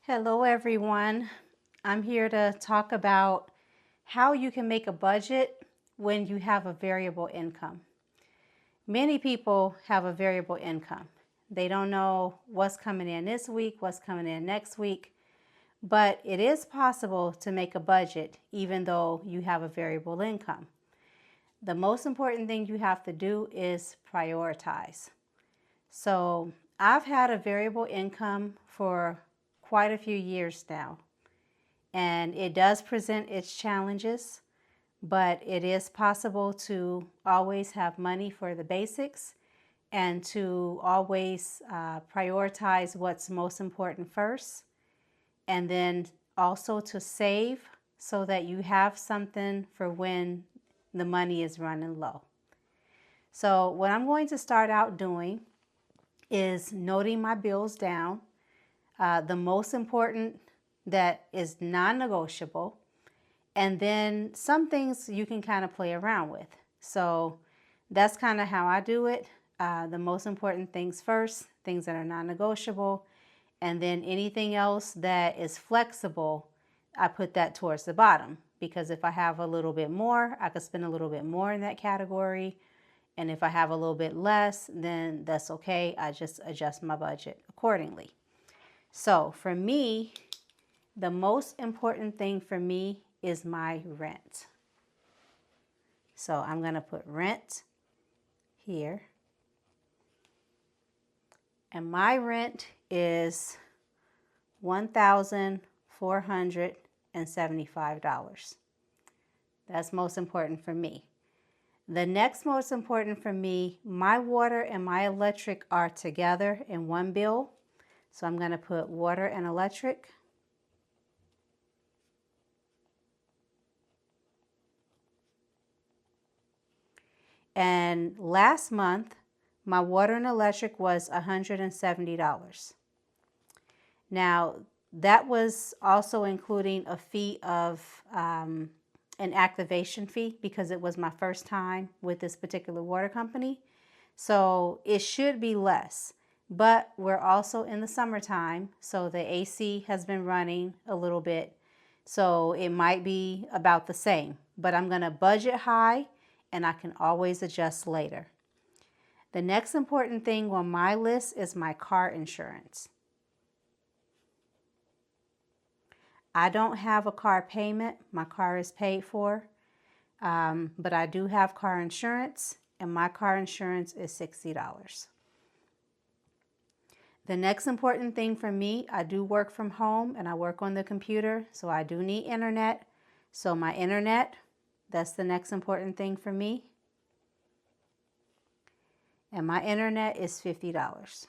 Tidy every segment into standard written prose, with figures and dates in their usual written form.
Hello everyone. I'm here to talk about how you can make a budget when you have a variable income. Many people have a variable income. They don't know what's coming in this week, what's coming in next week, but it is possible to make a budget even though you have a variable income. The most important thing you have to do is prioritize. So I've had a variable income for quite a few years now, and it does present its challenges, but it is possible to always have money for the basics and to always prioritize what's most important first, and then also to save so that you have something for when the money is running low. So what I'm going to start out doing is noting my bills down, the most important that is non-negotiable, and then some things you can kind of play around with. So that's kind of how I do it. The most important things first, things that are non-negotiable, and then anything else that is flexible, I put that towards the bottom, because if I have a little bit more, I could spend a little bit more in that category. And if I have a little bit less, then that's okay. I just adjust my budget accordingly. So for me, the most important thing for me is my rent. So I'm going to put rent here. And my rent is $1,475. That's most important for me. The next most important for me, my water and my electric are together in one bill. So I'm going to put water and electric. And last month, my water and electric was $170. Now, that was also including a fee of an activation fee because it was my first time with this particular water company. So it should be less, but we're also in the summertime, so the AC has been running a little bit. So it might be about the same, but I'm going to budget high and I can always adjust later. The next important thing on my list is my car insurance. I don't have a car payment. My car is paid for, but I do have car insurance, and my car insurance is $60. The next important thing for me, I do work from home and I work on the computer, so I do need internet. So my internet, that's the next important thing for me. And my internet is $50.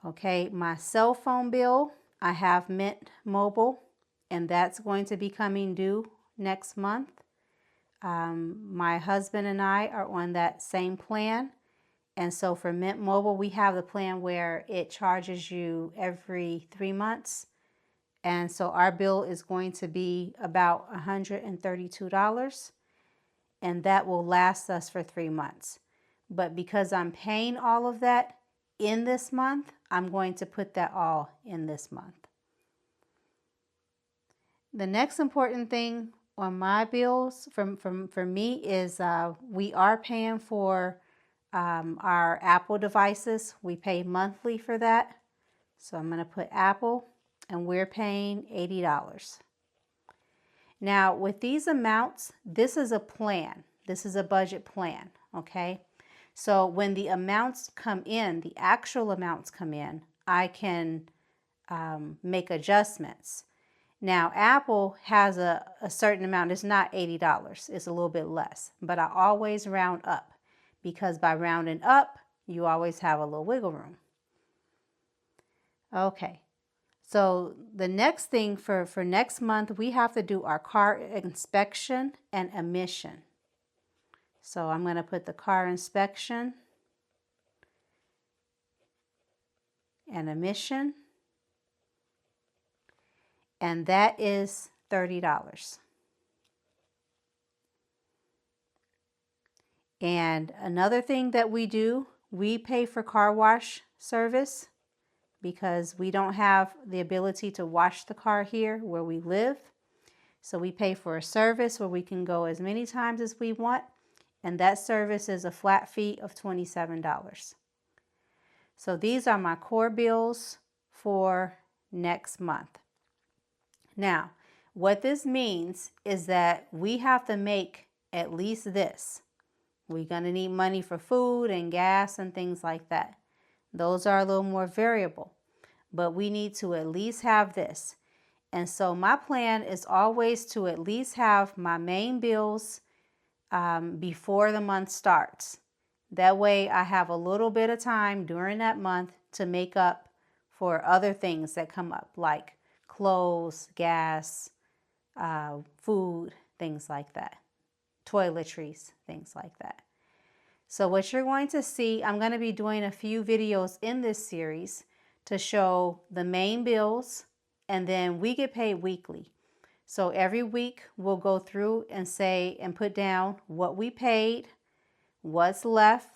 Okay, my cell phone bill, I have Mint Mobile, and that's going to be coming due next month. My husband and I are on that same plan. And so for Mint Mobile, we have the plan where it charges you every 3 months. And so our bill is going to be about $132, and that will last us for 3 months. But because I'm paying all of that in this month, I'm going to put that all in this month. The next important thing on my bills for me is we are paying for our Apple devices. We pay monthly for that. So I'm going to put Apple, and we're paying $80. Now with these amounts, this is a plan. This is a budget plan, okay? So when the amounts come in, the actual amounts come in, I can make adjustments. Now Apple has a certain amount. It's not $80. It's a little bit less, but I always round up, because by rounding up, you always have a little wiggle room. Okay, so the next thing for next month, we have to do our car inspection and emission. So I'm going to put the car inspection and emission, and that is $30. And another thing that we do, we pay for car wash service. because we don't have the ability to wash the car here where we live. So we pay for a service where we can go as many times as we want, and that service is a flat fee of $27. So these are my core bills for next month. Now, what this means is that we have to make at least this. We're going to need money for food and gas and things like that. Those are a little more variable, but we need to at least have this. And so my plan is always to at least have my main bills before the month starts. That way I have a little bit of time during that month to make up for other things that come up, like clothes, gas, food, things like that, toiletries, things like that. So what you're going to see, I'm going to be doing a few videos in this series to show the main bills, and then we get paid weekly. So every week we'll go through and say and put down what we paid, what's left,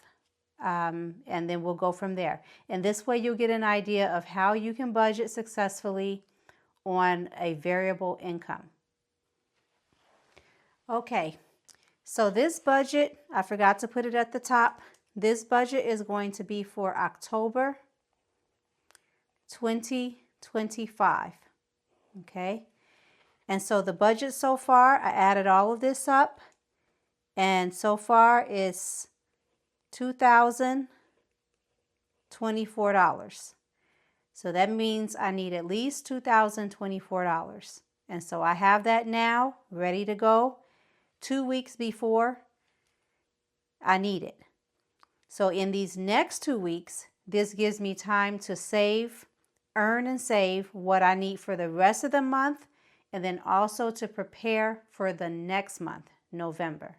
and then we'll go from there. And this way you'll get an idea of how you can budget successfully on a variable income. Okay, so this budget, I forgot to put it at the top. This budget is going to be for October 2025. Okay, and so the budget so far, I added all of this up, and so far it's $2,024. So that means I need at least $2,024. And so I have that now ready to go 2 weeks before I need it. So in these next 2 weeks, this gives me time to save, earn and save what I need for the rest of the month, and then also to prepare for the next month, November.